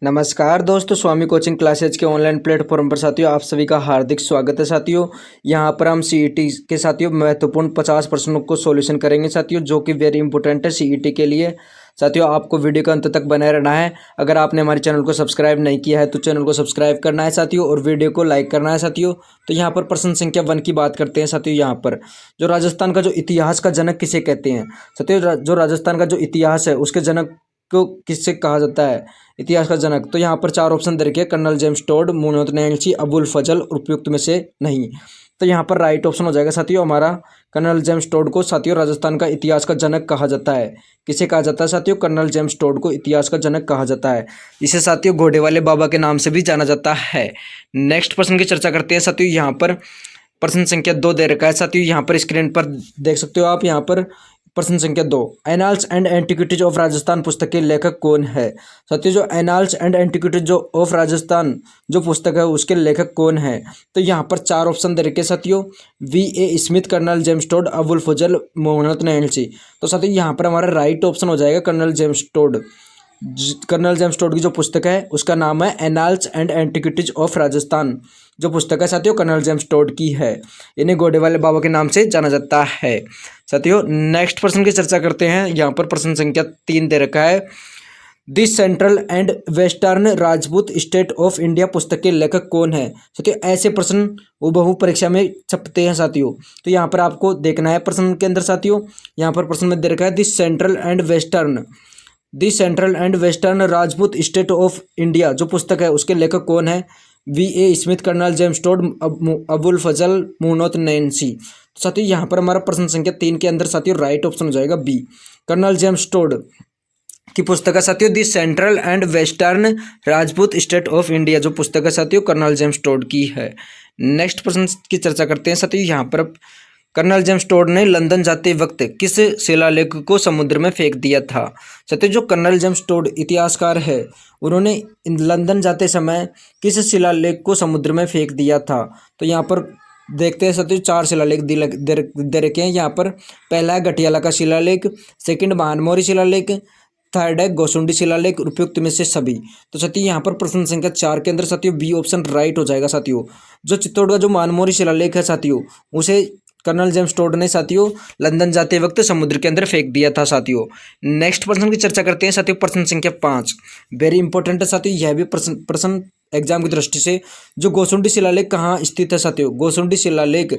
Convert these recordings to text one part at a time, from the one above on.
नमस्कार दोस्तों, स्वामी coaching classes के ऑनलाइन प्लेटफॉर्म पर साथियों आप सभी का हार्दिक स्वागत है। साथियों यहाँ पर हम सीईटी के साथियों महत्वपूर्ण 50 प्रश्नों को सॉल्यूशन करेंगे साथियों, जो कि वेरी इंपॉर्टेंट है सीईटी के लिए। साथियों आपको वीडियो का अंत तक बनाए रहना है। अगर आपने हमारे चैनल को सब्सक्राइब नहीं किया है तो चैनल को सब्सक्राइब करना है साथियों, और वीडियो को लाइक करना है साथियों। तो यहाँ पर प्रश्न संख्या 1 की बात करते हैं साथियों। यहाँ पर जो राजस्थान का जो इतिहास का जनक किसे कहते हैं साथियों, जो राजस्थान का जो इतिहास है उसके जनक को किससे कहा जाता है, इतिहास का जनक। तो यहाँ पर 4 ऑप्शन दे रखे हैं, colonel James Tod, Muhammad Nailchi, Abul Fazl, उपयुक्त में से नहीं। तो यहाँ पर राइट ऑप्शन हो जाएगा साथियों हमारा कर्नल जेम्स टोड को साथियों राजस्थान का इतिहास का जनक कहा जाता है। किसे कहा जाता है साथियों? कर्नल जेम्स टोड को इतिहास का जनक कहा जाता है। इसे साथियों घोड़े वाले बाबा के नाम से भी जाना जाता है। नेक्स्ट प्रश्न की चर्चा करते हैं साथियों। यहाँ पर प्रश्न संख्या 2 दे रखा है साथियों। यहाँ पर स्क्रीन पर देख सकते हो आप। यहाँ पर प्रश्न संख्या 2, annals and antiquities of Rajasthan पुस्तक के लेखक कौन है साथियों? जो एनाल्स एंड एंटिक्विटीज जो ऑफ राजस्थान जो पुस्तक है उसके लेखक कौन है? तो यहाँ पर 4 ऑप्शन दे रखे साथियों, V.A. Smith, colonel James Tod, Abul Fazl, Muhammad Nailchi. तो साथियों यहाँ पर हमारा राइट ऑप्शन हो जाएगा colonel James Tod. Colonel James Tod की जो पुस्तक है उसका नाम है annals and antiquities of Rajasthan. जो पुस्तक है साथियों कर्नल जेम्स टोड की है। इन्हें घोड़े वाले बाबा के नाम से जाना जाता है साथियों। नेक्स्ट प्रश्न की चर्चा करते हैं। यहाँ पर प्रश्न संख्या 3 दे रखा है, the central and western Rajput state of India पुस्तक के लेखक कौन है साथियों? ऐसे प्रश्न हूबहू परीक्षा में छपते हैं साथियों। तो यहाँ पर आपको देखना है प्रश्न के अंदर साथियों। यहाँ पर प्रश्न में दे रखा है the central and western Rajput state of India जो पुस्तक है उसके लेखक कौन है? V.A. Smith, colonel James Tod, Abul Fazl, Muhammad Nailchi. तो साथियों यहाँ पर हमारा प्रश्न संख्या 3 के अंदर साथियों राइट ऑप्शन हो जाएगा बी, कर्नल जेम्स टोड की पुस्तक है साथियों the central and western Rajput state of India. जो पुस्तक है साथियों कर्नल जेम्स टोड की है। नेक्स्ट प्रश्न की चर्चा करते हैं साथियों। यहाँ पर कर्नल जेम्स टोड ने लंदन जाते वक्त किस शिलालेख को समुद्र में फेंक दिया था साथियों? जो कर्नल जेम्स टोड इतिहासकार है उन्होंने लंदन जाते समय किस शिलालेख को समुद्र में फेंक दिया था? तो यहाँ पर देखते हैं साथियों 4 शिलालेख दे रखे हैं। यहाँ पर पहला है गठियाला का शिलालेख, सेकंड महानमोरी शिलालेख, थर्ड है गोसुंडी शिलालेख, उपयुक्त में से सभी। तो साथियों यहाँ पर प्रश्न संख्या 4 के अंदर साथियों बी ऑप्शन राइट हो जाएगा साथियों। जो चित्तौड़ का जो महानमोरी शिलालेख है साथियों उसे कर्नल जेम्स टोड ने साथियों लंदन जाते वक्त समुद्र के अंदर फेंक दिया था साथियों। नेक्स्ट प्रश्न की चर्चा करते हैं साथियों। प्रश्न संख्या 5 वेरी इंपॉर्टेंट है साथियों। यह भी प्रश्न एग्जाम की दृष्टि से, जो गोसुंडी शिलालेख कहाँ स्थित है साथियों? गोसुंडी शिलालेख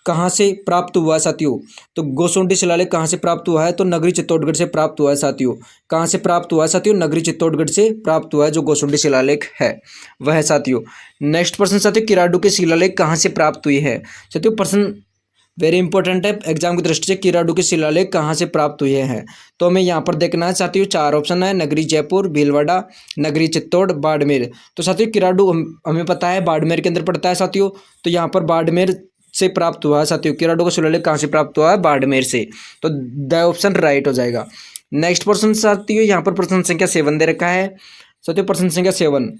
कहाँ से प्राप्त हुआ है साथियों? तो गोसुंडी शिलालेख कहाँ से प्राप्त हुआ है? तो नगरी चित्तौड़गढ़ से प्राप्त हुआ है साथियों। कहाँ से प्राप्त हुआ है साथियों? नगरी चित्तौड़गढ़ से प्राप्त हुआ है जो गोसुंडी शिलालेख है वह है साथियों। नेक्स्ट प्रश्न साथियों, किराडू के शिलालेख कहाँ से प्राप्त हुई है साथियों? प्रश्न वेरी इंपॉर्टेंट है एग्जाम की दृष्टि से, किराडू के शिलालेख कहाँ से प्राप्त हुए हैं? तो हमें यहाँ पर देखना है साथियों 4 ऑप्शन है, नगरी जयपुर, भीलवाड़ा, नगरी चित्तौड़, बाड़मेर। तो साथियों किराडू हमें पता है बाड़मेर के अंदर पड़ता है साथियों। तो यहाँ पर बाड़मेर से प्राप्त हुआ है साथियों। किराडू का शिलालेख कहाँ से प्राप्त हुआ है? बाड़मेर से। तो द ऑप्शन राइट हो जाएगा। नेक्स्ट प्रश्न साथियों, यहाँ पर प्रश्न संख्या 7 दे रखा है साथियों। प्रश्न संख्या 7,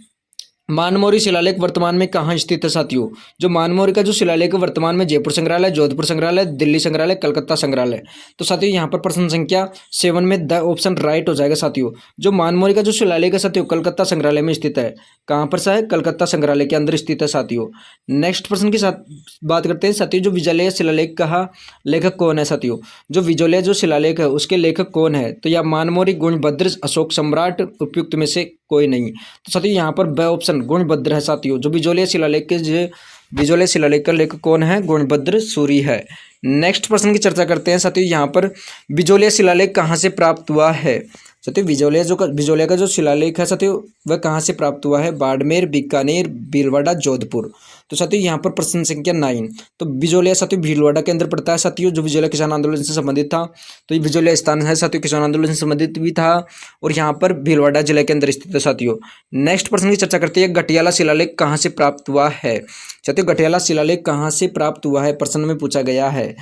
मानमोरी शिलालेख वर्तमान में कहाँ स्थित है साथियों? जो मानमोरी का जो शिलालेख वर्तमान में जयपुर संग्रहालय, जोधपुर संग्रहालय, दिल्ली संग्रहालय, कलकत्ता संग्रहालय। तो साथियों यहाँ पर प्रश्न संख्या 7 में द ऑप्शन राइट हो जाएगा साथियों। जो मानमोरी का जो शिलालेख है साथियों कलकत्ता संग्रहालय में स्थित है। कहाँ पर सा है? कलकत्ता संग्रहालय के अंदर स्थित है साथियों। नेक्स्ट प्रश्न की साथ बात करते हैं साथियों, जो विजयलय शिलालेख का लेखक कौन है साथियों? जो विजयलय जो शिलालेख है उसके लेखक कौन है? तो या मानमोरी, गुणभद्र, अशोक सम्राट, उपयुक्त में से कोई नहीं। तो साथियों यहाँ पर ब ऑप्शन गुणभद्र है साथियों। जो बिजोलिया शिलालेख का लेखक कौन है? गुणभद्र सूरी है। नेक्स्ट प्रश्न की चर्चा करते हैं साथियों। यहाँ पर बिजोलिया शिलालेख कहाँ से प्राप्त हुआ है साथियों? बिजोलिया का जो शिलालेख है साथियों वह कहाँ से प्राप्त हुआ है? बाड़मेर, बीकानेर, भीलवाड़ा, जोधपुर। तो साथियों यहाँ पर प्रश्न संख्या 9, तो बिजोलिया साथियों भीलवाड़ा के अंदर पड़ता है साथियों। जो बिजोलिया किसान आंदोलन से संबंधित था, तो ये बिजोलिया स्थान है साथियों, किसान आंदोलन से संबंधित भी था और यहाँ पर भीलवाड़ा जिले के अंदर स्थित है साथियों। नेक्स्ट प्रश्न की चर्चा करते हैं, गठियाला शिलालेख कहाँ से प्राप्त हुआ है साथियों? गठियाला शिलालेख कहाँ से प्राप्त हुआ है प्रश्न में पूछा गया है।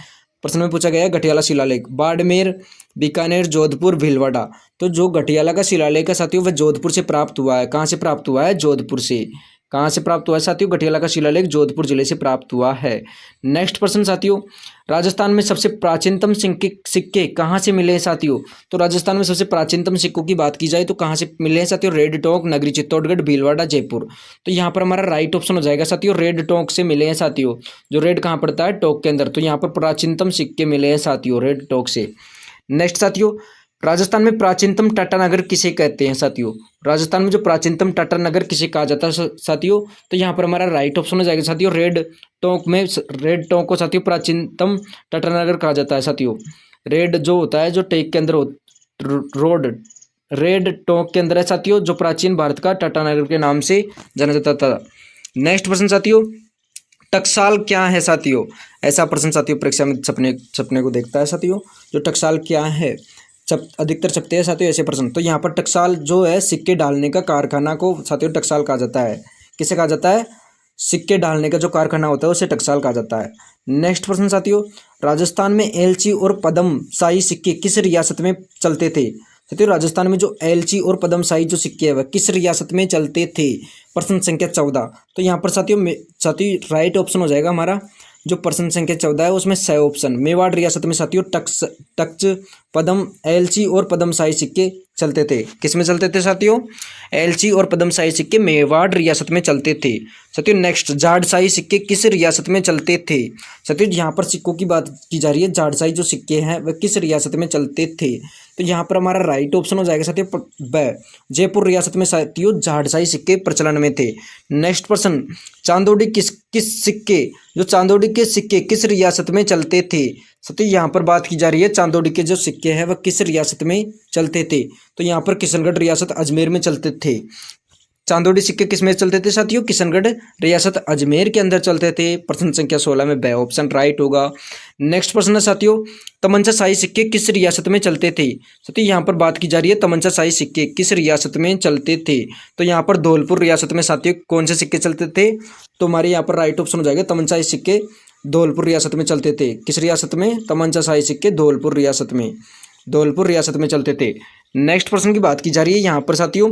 गठियाला शिलालेख बाड़मेर, बीकानेर, जोधपुर, भीलवाड़ा। तो जो गठियाला का शिलालेख है साथियों वह जोधपुर से प्राप्त हुआ है। कहाँ से प्राप्त हुआ है? जोधपुर से। कहाँ से प्राप्त हुआ है साथियों? गठियाला का शिलालेख जोधपुर जिले से प्राप्त हुआ है। नेक्स्ट प्रश्न साथियों, राजस्थान में सबसे प्राचीनतम सिक्के कहाँ से मिले हैं साथियों? तो राजस्थान में सबसे प्राचीनतम सिक्कों की बात की जाए तो कहाँ से मिले हैं साथियों? रेड टोंक, नगरी चित्तौड़गढ़, भीलवाड़ा, जयपुर। तो यहाँ पर हमारा राइट ऑप्शन हो जाएगा साथियों, रेड टोंक से मिले हैं साथियों। जो रेड कहाँ पड़ता है? टोंक के अंदर। तो यहाँ पर प्राचीनतम सिक्के मिले हैं साथियों रेड टोंक से। नेक्स्ट साथियों, राजस्थान में प्राचीनतम टाटा नगर किसे कहते हैं साथियों? राजस्थान में जो प्राचीनतम टाटा नगर किसे कहा जाता है साथियों? तो यहाँ पर हमारा राइट ऑप्शन हो जाएगा साथियों, रेड टोंक में। रेड टोंक को साथियों प्राचीनतम टाटा नगर कहा जाता है साथियों। रेड जो होता है, जो टेक के अंदर रोड रेड टोंक के अंदर है साथियों, जो प्राचीन भारत का टाटा नगर के नाम से जाना जाता था। नेक्स्ट प्रश्न साथियों, टकसाल क्या है साथियों? ऐसा प्रश्न साथियों परीक्षा में सपने को देखता है साथियों। जो टकसाल क्या है, अधिकतर छपते हैं साथियों ऐसे प्रश्न। तो यहाँ पर टकसाल जो है सिक्के डालने का कारखाना को साथियों टकसाल कहा जाता है। किसे कहा जाता है? सिक्के डालने का जो कारखाना होता है उसे टकसाल कहा जाता है। नेक्स्ट प्रश्न साथियों, राजस्थान में एलची और पदम शाही सिक्के किस रियासत में चलते थे? साथियों राजस्थान में जो एलची और पदम शाही जो सिक्के है वह किस रियासत में चलते थे? प्रश्न संख्या 14। तो यहाँ पर साथियों राइट ऑप्शन हो जाएगा हमारा जो प्रश्न संख्या 14 है उसमें सही ऑप्शन, मेवाड़ रियासत में साथियों टक्स, पदम, एलची और पदम शाही सिक्के चलते थे। किस में चलते थे साथियों? एलची और पदम शाही सिक्के मेवाड़ रियासत में चलते थे साथियों। नेक्स्ट, जाड़शाही सिक्के किस रियासत में चलते थे? साथियों यहाँ पर सिक्कों की बात की जा रही है, जाड़शाही जो सिक्के हैं वह किस रियासत में चलते थे? तो यहाँ पर हमारा राइट ऑप्शन हो जाएगा साथियों जयपुर रियासत में साथियों जाड़शाही सिक्के प्रचलन में थे। नेक्स्ट प्रश्न, चांदोड़ी चांदोड़ी के सिक्के किस रियासत में चलते थे? साथियों यहाँ पर बात की जा रही है चांदोड़ी के जो सिक्के हैं वह किस रियासत में चलते थे? तो यहाँ पर किशनगढ़ रियासत अजमेर में चलते थे। चांदोड़ी सिक्के किस में चलते थे साथियों? किशनगढ़ रियासत अजमेर के अंदर चलते थे। प्रश्न संख्या 16 में ब ऑप्शन राइट होगा। नेक्स्ट प्रश्न है साथियों, तमंचा शाही सिक्के किस रियासत में चलते थे? साथियों यहाँ पर बात की जा रही है तमंचा शाही सिक्के किस रियासत में चलते थे? तो यहाँ पर धौलपुर रियासत में साथियों कौन से सिक्के चलते थे? तो हमारे यहाँ पर राइट ऑप्शन हो जाएगा तमंचा शाही सिक्के धौलपुर रियासत में चलते थे। किस रियासत में? तमंचा शाही सिक्के धौलपुर रियासत में चलते थे। नेक्स्ट प्रश्न की बात की जा रही है यहाँ पर साथियों,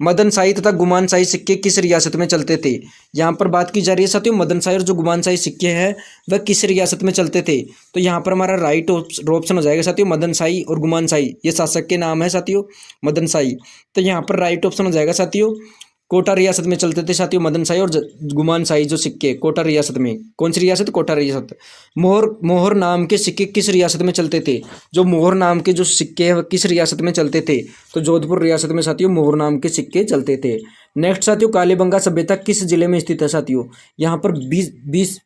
मदन शाही तथा गुमान शाही सिक्के किस रियासत में चलते थे? यहाँ पर बात की जा रही है साथियों मदन शाही और जो गुमान शाही सिक्के हैं वह किस रियासत में चलते थे? तो यहाँ पर हमारा राइट ऑप्शन हो जाएगा साथियों मदन शाही और गुमान शाही, ये शासक के नाम है साथियों मदन शाही। तो यहाँ पर राइट ऑप्शन हो जाएगा साथियों कोटा रियासत में चलते थे साथियों मदन शाही और गुमान शाही जो सिक्के कोटा रियासत में। कौन सी रियासत? कोटा रियासत। मोहर नाम के सिक्के किस रियासत में चलते थे? जो मोहर नाम के जो सिक्के हैं वह किस रियासत में चलते थे? तो जोधपुर रियासत में साथियों मोहर नाम के सिक्के चलते थे। नेक्स्ट साथियों, कालीबंगा सभ्यता किस जिले में स्थित है साथियों? यहाँ पर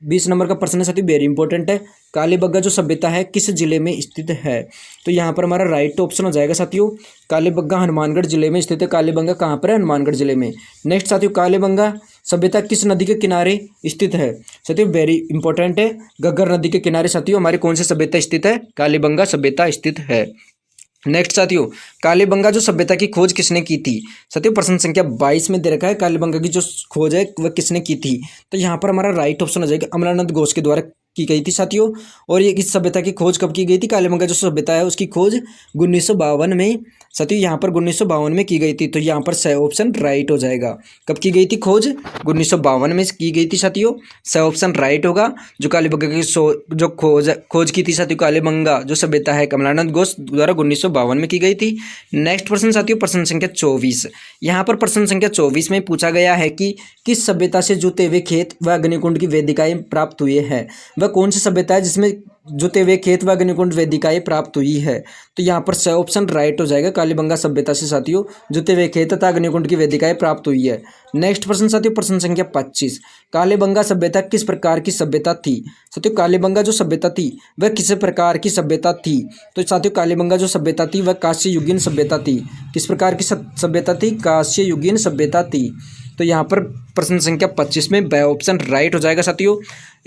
20 नंबर का प्रश्न है साथियों, वेरी इंपॉर्टेंट है। कालीबंगा जो सभ्यता है किस जिले में स्थित है? तो यहाँ पर हमारा राइट ऑप्शन हो जाएगा साथियों कालीबंगा हनुमानगढ़ जिले में स्थित है। कालीबंगा कहाँ पर है? हनुमानगढ़ जिले में। नेक्स्ट साथियों, कालीबंगा सभ्यता किस नदी के किनारे स्थित है? साथियों वेरी इंपॉर्टेंट है, घग्गर नदी के किनारे साथियों हमारी कौन सी सभ्यता स्थित है? कालीबंगा सभ्यता स्थित है। नेक्स्ट साथियों, कालीबंगा जो सभ्यता की खोज किसने की थी? साथियों प्रश्न संख्या 22 में दे रखा है कालीबंगा की जो खोज है वह किसने की थी? तो यहाँ पर हमारा राइट ऑप्शन हो जाएगा अमलानंद घोष के द्वारा की गई थी साथियों। और ये इस सभ्यता की खोज कब की गई थी? कालीबंगा जो सभ्यता है उसकी खोज 1952 में साथियों यहाँ पर 1952 में की गई थी। तो यहाँ पर सही ऑप्शन राइट हो जाएगा। कब की गई थी खोज? 1952 में की गई थी साथियों, सही ऑप्शन राइट होगा। जो कालीबंगा की जो खोज की थी साथियों कालीबंगा जो सभ्यता है कमलानंद घोष द्वारा 1952 में की गई थी। नेक्स्ट प्रश्न साथियों प्रश्न संख्या 24। यहाँ पर प्रश्न संख्या 24 में पूछा गया है कि किस सभ्यता से जुते हुए खेत व अग्निकुंड की वेदिकाएं प्राप्त हुए हैं? वह कौन सी सभ्यता है जिसमें जुते हुए खेत व अग्निकुंड वेदिकाएं प्राप्त हुई है? तो यहाँ पर सही ऑप्शन राइट हो जाएगा, कालीबंगा सभ्यता से साथियों जुते हुए खेत तथा अग्निकुंड की वेदिकाएं प्राप्त हुई है। नेक्स्ट प्रश्न साथियों प्रश्न संख्या 25। कालीबंगा सभ्यता किस प्रकार की सभ्यता थी? साथियों कालीबंगा जो सभ्यता थी वह किस प्रकार की सभ्यता थी? तो साथियों कालीबंगा जो सभ्यता थी वह कांस्य युगीन सभ्यता थी। किस प्रकार की सभ्यता थी? कांस्य युगीन सभ्यता थी। तो यहाँ पर प्रश्न संख्या 25 में ब ऑप्शन राइट हो जाएगा साथियों।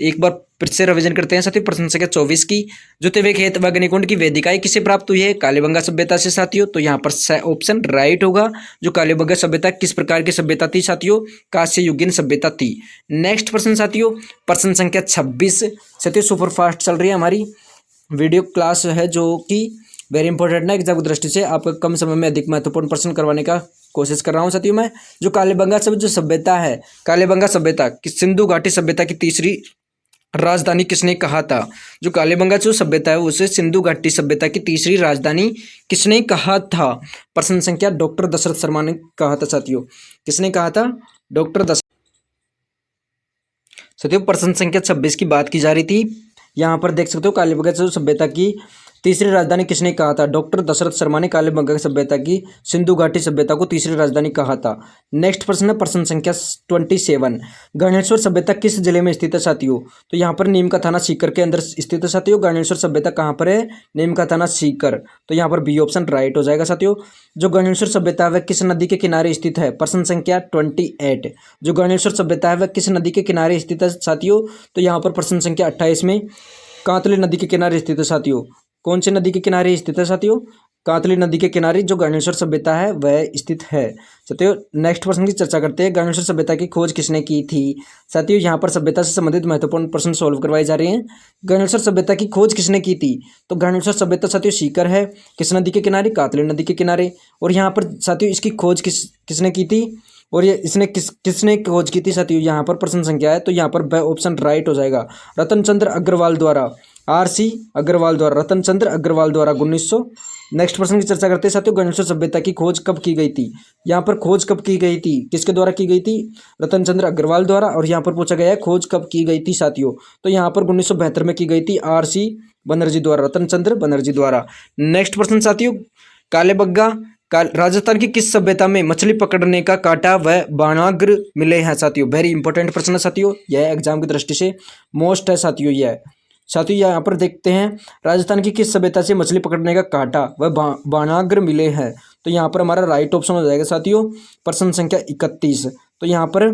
एक बार फिर से रिवीजन करते हैं साथियों प्रश्न संख्या 24 की। जुते हुए खेत व अग्निकुंड की वेदिकाएं किसे प्राप्त हुई है? कालीबंगा सभ्यता से साथियों। तो यहाँ पर सही ऑप्शन राइट होगा। जो कालीबंगा सभ्यता किस प्रकार की सभ्यता थी साथियों? कांस्य युगीन सभ्यता थी। नेक्स्ट प्रश्न साथियों प्रश्न संख्या 26। साथियों सुपर फास्ट चल रही है हमारी वीडियो क्लास है जो कि वेरी इंपॉर्टेंट ना एग्जाम की दृष्टि से, आपका कम समय में अधिक महत्वपूर्ण प्रश्न करवाने का कोशिश कर रहा हूँ साथियों मैं। जो कालीबंगा जो सभ्यता है, कालीबंगा सभ्यता की सिंधु घाटी सभ्यता की तीसरी राजधानी किसने कहा था? जो कालीबंगा जो सभ्यता है उसे सिंधु घाटी सभ्यता की तीसरी राजधानी किसने कहा था? प्रश्न संख्या डॉक्टर दशरथ शर्मा ने कहा था साथियों। किसने कहा था? डॉक्टर दशरथ। साथियों प्रश्न संख्या 26 की बात की जा रही थी। यहाँ पर देख सकते हो कालीबंगा जो सभ्यता की तीसरी राजधानी किसने कहा था? डॉक्टर दशरथ शर्मा ने कालीबंगा सभ्यता की सिंधु घाटी सभ्यता को तीसरी राजधानी कहा था। नेक्स्ट प्रश्न है प्रश्न संख्या 27। गणेश्वर सभ्यता किस जिले में स्थित है साथियों? तो यहाँ पर नीम का थाना सीकर के अंदर स्थित है साथियों। गणेश्वर सभ्यता कहाँ पर है? नीम का थाना सीकर। तो यहाँ पर बी ऑप्शन राइट हो जाएगा साथियों। जो गणेश्वर सभ्यता है वह किस नदी के किनारे स्थित है? प्रश्न संख्या 28। जो गणेश्वर सभ्यता है वह किस नदी के किनारे स्थित है साथियों? तो यहाँ पर प्रश्न संख्या 28 में कांतली नदी के किनारे स्थित है साथियों। कौन सी नदी के किनारे स्थित है साथियों? कांतली नदी के किनारे जो गणेश्वर सभ्यता है वह स्थित है साथियों। नेक्स्ट प्रश्न की चर्चा करते हैं। गणेश्वर सभ्यता की खोज किसने की थी साथियों? यहाँ पर सभ्यता से संबंधित महत्वपूर्ण प्रश्न सोल्व करवाए जा रहे हैं। गणेश्वर सभ्यता की खोज किसने की थी? तो गणेश्वर सभ्यता साथियों सीकर है। किस नदी के किनारे? कांतली नदी के किनारे। और यहाँ पर साथियों इसकी खोज किसने की थी? और ये इसने किसने खोज की थी साथियों? यहाँ पर प्रश्न संख्या है तो यहाँ पर ब ऑप्शन राइट हो जाएगा। रतन चंद्र अग्रवाल द्वारा, RC अग्रवाल द्वारा, रतन चंद्र अग्रवाल द्वारा 1900। नेक्स्ट प्रश्न की चर्चा करते हैं साथियों। गणेश्वर सभ्यता की खोज कब की गई थी? यहाँ पर खोज कब की गई थी? किसके द्वारा की गई थी? रतन चंद्र अग्रवाल द्वारा। और यहाँ पर पूछा गया है खोज कब की गई थी साथियों? तो यहाँ पर 1972 में की गई थी RC बनर्जी द्वारा, रतन चंद्र बनर्जी द्वारा। नेक्स्ट प्रश्न साथियों, कालीबंगा राजस्थान की किस सभ्यता में मछली पकड़ने का कांटा व बाणाग्र मिले हैं साथियों? वेरी इंपॉर्टेंट प्रश्न है साथियों, यह एग्जाम की दृष्टि से मोस्ट है साथियों। यह साथियों यहाँ पर देखते हैं राजस्थान की किस सभ्यता से मछली पकड़ने का कांटा व बाणाग्र मिले हैं? तो यहाँ पर हमारा राइट ऑप्शन हो जाएगा साथियों प्रश्न संख्या 31। तो यहाँ पर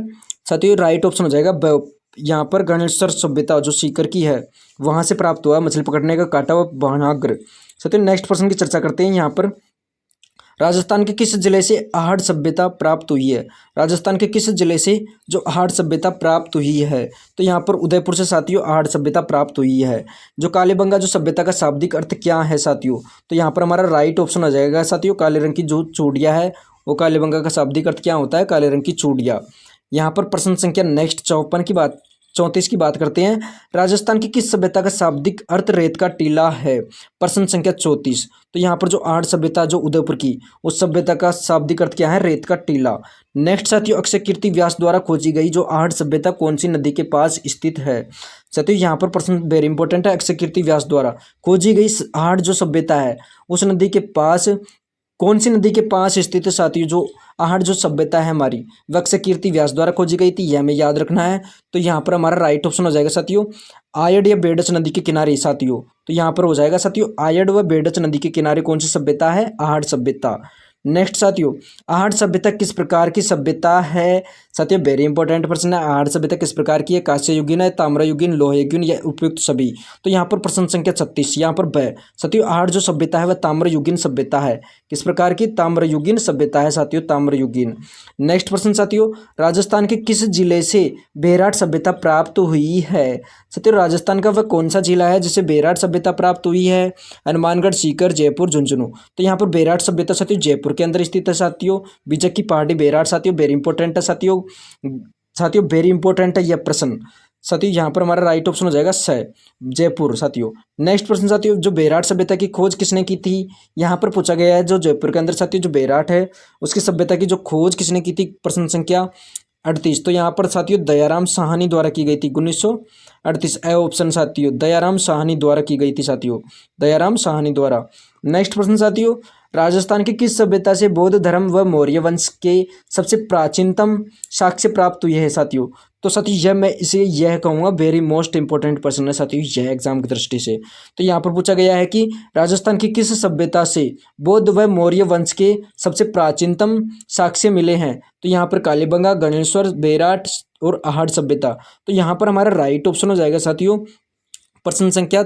साथियों राइट ऑप्शन हो जाएगा यहाँ पर गणेश्वर सभ्यता जो सीकर की है वहाँ से प्राप्त हुआ मछली पकड़ने का कांटा व बाणाग्र। साथियों नेक्स्ट प्रश्न की चर्चा करते हैं। यहाँ पर राजस्थान के किस जिले से आहड़ सभ्यता प्राप्त हुई है? राजस्थान के किस जिले से जो आहड़ सभ्यता प्राप्त हुई है? तो यहाँ पर उदयपुर से साथियों आहड़ सभ्यता प्राप्त हुई है। जो कालीबंगा जो सभ्यता का शाब्दिक अर्थ क्या है साथियों? तो यहाँ पर हमारा राइट ऑप्शन आ जाएगा साथियों काले रंग की जो चूड़िया है वो कालीबंगा का शाब्दिक अर्थ क्या होता है? काले रंग की चूड़िया। यहाँ पर प्रश्न संख्या नेक्स्ट 34 की बात करते हैं। राजस्थान की किस सभ्यता का शाब्दिक अर्थ रेत का टीला है? प्रश्न संख्या 34। तो यहाँ पर जो आहड़ सभ्यता जो उदयपुर की उस सभ्यता का शाब्दिक अर्थ क्या है? रेत का टीला। नेक्स्ट साथियों अक्षय कीर्ति व्यास द्वारा खोजी गई जो आहड़ सभ्यता कौन सी नदी के पास स्थित है? साथियों यहाँ पर प्रश्न वेरी इंपॉर्टेंट है। अक्षय कीर्ति व्यास द्वारा खोजी गई आहड़ जो सभ्यता है उस नदी के पास कौन सी नदी के पास स्थित है साथियों? जो आहड़ जो सभ्यता है हमारी वह अक्षय कीर्ति व्यास द्वारा खोजी गई थी, यह हमें याद रखना है। तो यहाँ पर हमारा राइट ऑप्शन हो जाएगा साथियों आयड या बेडच नदी के किनारे साथियों। तो यहाँ पर हो जाएगा साथियों आयड व बेडच नदी के किनारे कौन सी सभ्यता है? आहड़ सभ्यता। नेक्स्ट साथियों आहड़ सभ्यता किस प्रकार की सभ्यता है साथियों? वेरी इंपॉर्टेंट प्रश्न है। आहड़ सभ्यता किस प्रकार की है? कांस्य युगीन है, ताम्र युगीन, लोह युगीन या उपयुक्त सभी? तो यहाँ पर प्रश्न संख्या 36 यहाँ पर ब साथियों आहड़ जो सभ्यता है वह ताम्र युगीन सभ्यता है। किस प्रकार की? ताम्र युगीन सभ्यता है साथियों, ताम्र युगीन। नेक्स्ट प्रश्न साथियों राजस्थान के किस जिले से बेराट सभ्यता प्राप्त हुई है? साथियों राजस्थान का वह कौन सा जिला है जिसे बेराट सभ्यता प्राप्त हुई है? हनुमानगढ़, सीकर, जयपुर, झुंझुनू। तो यहाँ पर बेराट सभ्यता साथियों जयपुर के अंदर स्थित है साथियों। बीजक की पहाड़ी बेराट साथियों वेरी इंपॉर्टेंट है साथियों वेरी इंपॉर्टेंट है यह प्रश्न साथियों। यहाँ पर हमारा राइट ऑप्शन हो जाएगा जयपुर साथियों। नेक्स्ट प्रश्न साथियों जो बेराट सभ्यता की खोज किसने की थी? यहाँ पर पूछा गया है जो जयपुर के अंदर साथियों जो बेराट है उसकी सभ्यता की जो खोज किसने की थी? प्रश्न संख्या 38। तो यहाँ पर साथियों दयाराम साहनी द्वारा की गई थी 1938 ए ऑप्शन साथियों दयाराम साहनी द्वारा की गई थी साथियों, दयाराम साहनी द्वारा। नेक्स्ट प्रश्न साथियों राजस्थान की किस सभ्यता से बौद्ध धर्म व मौर्य वंश के सबसे प्राचीनतम साक्ष्य प्राप्त हुए हैं साथियों? तो साथियों यह कहूँगा वेरी मोस्ट इंपॉर्टेंट प्रश्न है साथियों यह एग्जाम की दृष्टि से। तो यहाँ पर पूछा गया है कि राजस्थान की किस सभ्यता से बौद्ध व मौर्य वंश के सबसे प्राचीनतम साक्ष्य मिले हैं? तो यहाँ पर कालीबंगा, गणेश्वर, बेराट और आहड़ सभ्यता। तो यहाँ पर हमारा राइट ऑप्शन हो जाएगा साथियों प्रश्न संख्या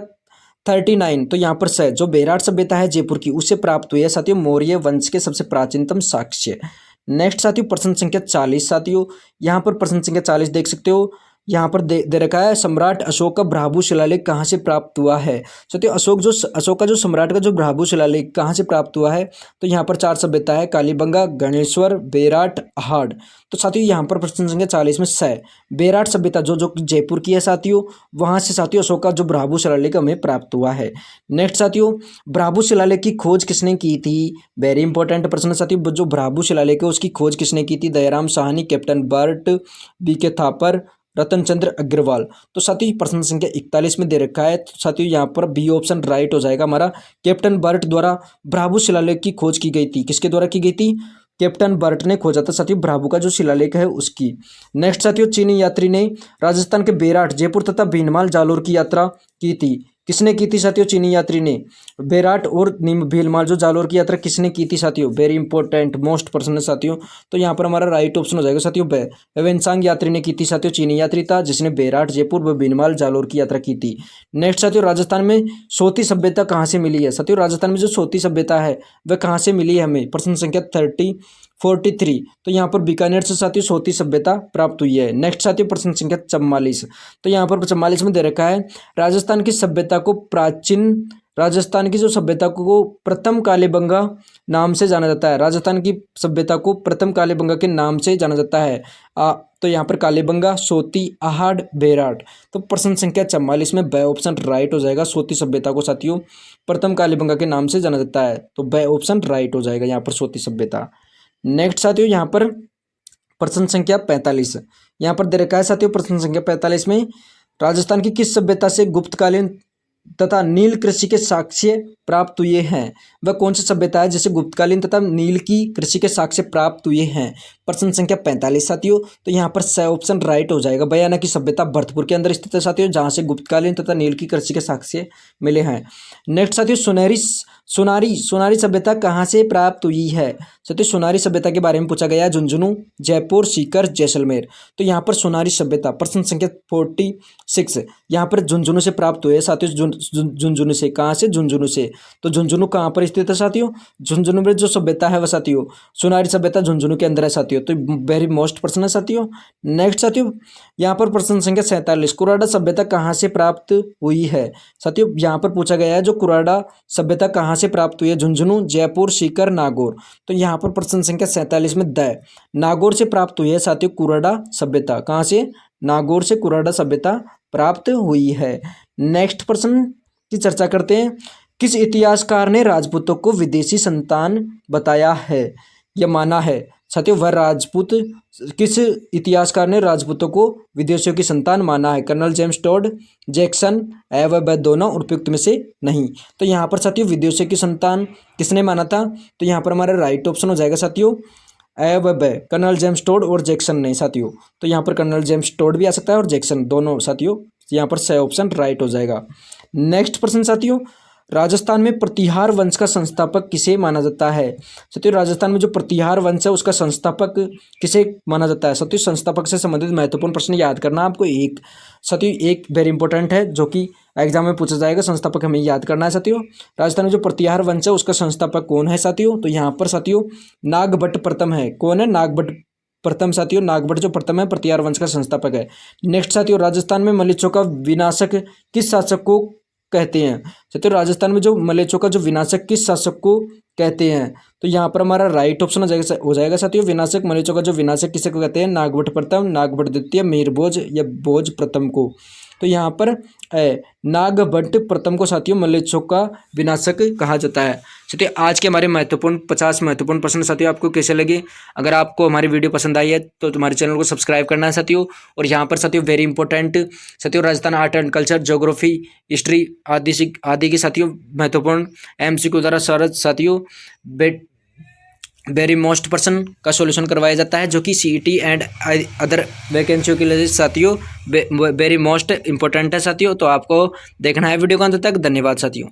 39। तो यहाँ पर जो बेराट सभ्यता है जयपुर की उससे प्राप्त हुई है साथियों मौर्य वंश के सबसे प्राचीनतम साक्ष्य। नेक्स्ट साथियों प्रश्न संख्या 40 साथियों यहाँ पर प्रश्न संख्या 40 देख सकते हो। यहाँ पर दे रखा है सम्राट अशोक का भ्राभु शिलालेख कहाँ से प्राप्त हुआ है। साथियों अशोक का जो सम्राट का जो भ्राभु शिलालेख कहाँ से प्राप्त हुआ है, तो यहाँ पर 4 सभ्यता है, कालीबंगा, गणेश्वर, बेराट, अहाड़। तो साथियों यहाँ पर प्रश्न संख्या 40 में स बेराट सभ्यता जो जयपुर की है साथियों, वहाँ से साथियों अशोक का जो भ्राभु शिलालेख हमें प्राप्त हुआ है। नेक्स्ट साथियों, भ्राभु शिलालेख की खोज किसने की थी। वेरी इंपॉर्टेंट प्रश्न साथियों, जो भ्राभु शिलालेख है उसकी खोज किसने की थी। Dayaram Sahni, captain Burt, BK. Thapar, Ratan Chandra Agarwal. तो साथियों प्रश्न संख्या 41 में दे रखा है, तो साथियों यहाँ पर बी ऑप्शन राइट हो जाएगा हमारा। कैप्टन बर्ट द्वारा भ्राभु शिलालेख की खोज की गई थी। किसके द्वारा की गई थी। कैप्टन बर्ट ने खोजा था साथियों भ्राभु का जो शिलालेख है उसकी। नेक्स्ट साथियों, चीनी यात्री ने राजस्थान के बेराट, जयपुर तथा भीनमाल, जालोर की यात्रा की थी। किसने की थी साथियों। चीनी यात्री ने। बेराट और भीलमाल जो जालोर की यात्रा किसने की थी साथियों। वेरी इंपॉर्टेंट मोस्ट पर्सन है साथियों, तो यहाँ पर हमारा राइट ऑप्शन हो जाएगा साथियों ब। वेनसांग यात्री ने की थी साथियों। चीनी यात्री था जिसने बेराट, जयपुर व भीलमाल, जालोर की यात्रा की थी। नेक्स्ट साथियों, राजस्थान में सोती सभ्यता कहाँ से मिली है। साथियों राजस्थान में जो सोती सभ्यता है वह कहाँ से मिली है हमें। प्रश्न संख्या 43, तो यहाँ पर बीकानेर से साथियों सोती सभ्यता प्राप्त हुई है। नेक्स्ट साथियों प्रश्न संख्या 44, तो यहाँ पर 44 में दे रखा है राजस्थान की सभ्यता को राजस्थान की जो सभ्यता को प्रथम कालीबंगा नाम से जाना जाता है। राजस्थान की सभ्यता को प्रथम कालीबंगा के नाम से जाना जाता है। तो यहाँ पर कालीबंगा, सोती, अहाड़, बेराट। तो प्रश्न संख्या 44 में ब ऑप्शन राइट हो जाएगा। सोती सभ्यता को साथियों प्रथम कालीबंगा के नाम से जाना जाता है, तो ब ऑप्शन राइट हो जाएगा यहाँ पर सोती सभ्यता। नेक्स्ट साथियों यहाँ पर प्रश्न संख्या 45, यहाँ पर दे रखा है साथियों प्रश्न संख्या 45 में राजस्थान की किस सभ्यता से गुप्तकालीन तथा नील कृषि के साक्ष्य प्राप्त हुए हैं। वह कौन सी सभ्यता है जिसे गुप्तकालीन तथा नील की कृषि के साक्ष्य प्राप्त हुए हैं। प्रश्न संख्या 45 साथियों, तो यहाँ पर स ऑप्शन राइट हो जाएगा। बयाना की सभ्यता भरतपुर के अंदर स्थित है साथियों, जहाँ से गुप्तकालीन तथा नील की कृषि के साक्ष्य मिले हैं। नेक्स्ट साथियों, सोनारी सभ्यता कहाँ से प्राप्त हुई है। साथियों सोनारी सभ्यता के बारे में पूछा गया है। झुंझुनू, जयपुर, सीकर, जैसलमेर। तो यहाँ पर सोनारी सभ्यता प्रश्न संख्या 46 यहाँ पर झुंझुनू से प्राप्त हुए साथियों। झुंझुनू से, कहाँ से। झुंझुनू से। तो झुंझुनू कहाँ पर स्थित है साथियों। झुंझुनू में जो सभ्यता है वह साथियों सोनारी सभ्यता झुंझुनू के अंदर है साथियों। तो वेरी मोस्ट प्रश्न है साथियों। नेक्स्ट साथियों यहाँ पर प्रश्न संख्या 47, कुराडा सभ्यता कहाँ से प्राप्त हुई है। साथियों यहाँ पर पूछा गया है जो कुराडा सभ्यता कहाँ से प्राप्त हुई है। झुंझुनू, जयपुर, सीकर, नागौर। तो यहाँ पर प्रश्न संख्या 47 में द नागौर से प्राप्त हुई है साथियों कुराडा सभ्यता। कहाँ से। नागौर से कुराडा सभ्यता प्राप्त हुई है। नेक्स्ट प्रश्न की चर्चा करते हैं। किस इतिहासकार ने राजपूतों को विदेशी संतान बताया है या माना है। साथियों वह राजपूत, किस इतिहासकार ने राजपूतों को विदेशियों की संतान माना है। कर्नल जेम्स टॉड, जैक्सन, वह दोनों उपयुक्त में से नहीं। तो यहाँ पर साथियों विदेशियों की संतान किसने माना था, तो यहाँ पर हमारा राइट ऑप्शन हो जाएगा साथियों कर्नल जेम्स टॉड और जैक्सन नहीं साथियों। तो यहाँ पर कर्नल जेम्स टॉड भी आ सकता है और जैक्सन दोनों साथियों, यहाँ पर सही ऑप्शन राइट हो जाएगा। नेक्स्ट प्रश्न साथियों, राजस्थान में प्रतिहार वंश का संस्थापक किसे माना जाता है। साथियों राजस्थान में जो प्रतिहार वंश है उसका संस्थापक किसे माना जाता है। साथियों संस्थापक से संबंधित महत्वपूर्ण प्रश्न याद करना आपको। साथियों एक वेरी इंपॉर्टेंट है जो कि एग्जाम में पूछा जाएगा, संस्थापक हमें याद करना है साथियों। राजस्थान में जो प्रतिहार वंश है उसका संस्थापक कौन है साथियों, तो यहाँ पर साथियों नागभट्ट प्रथम है। कौन है। नागभट्ट प्रथम साथियों। नागभट्ट जो प्रथम है प्रतिहार वंश का संस्थापक है। नेक्स्ट साथियों, राजस्थान में मलेच्छों का विनाशक किस शासक को कहते हैं। साथियों राजस्थान में जो मलेच्छों का जो विनाशक किस शासक को कहते हैं, तो यहाँ पर हमारा राइट ऑप्शन हो जाएगा साथियों विनाशक। मलेच्छों का जो विनाशक किसे को कहते हैं। नागभट्ट प्रथम, नागभट्ट द्वितीय, मीर भोज या भोज प्रथम को। तो यहाँ पर नागभट्ट प्रथम को साथियों मलेच्छों का विनाशक कहा जाता है। साथियों आज के हमारे 50 महत्वपूर्ण प्रश्न साथियों आपको कैसे लगे। अगर आपको हमारी वीडियो पसंद आई है तो तुम्हारे चैनल को सब्सक्राइब करना है साथियों। और यहाँ पर साथियों वेरी इंपॉर्टेंट साथियों Rajasthan art and culture, geography, history आदि की साथियों महत्वपूर्ण MCQ द्वारा सरल साथियों वेरी मोस्ट पर्सन का सॉल्यूशन करवाया जाता है, जो कि CET एंड अदर वैकेंसियों के लिए साथियों वेरी मोस्ट इंपॉर्टेंट है साथियों। तो आपको देखना है वीडियो को अंत तक। धन्यवाद साथियों।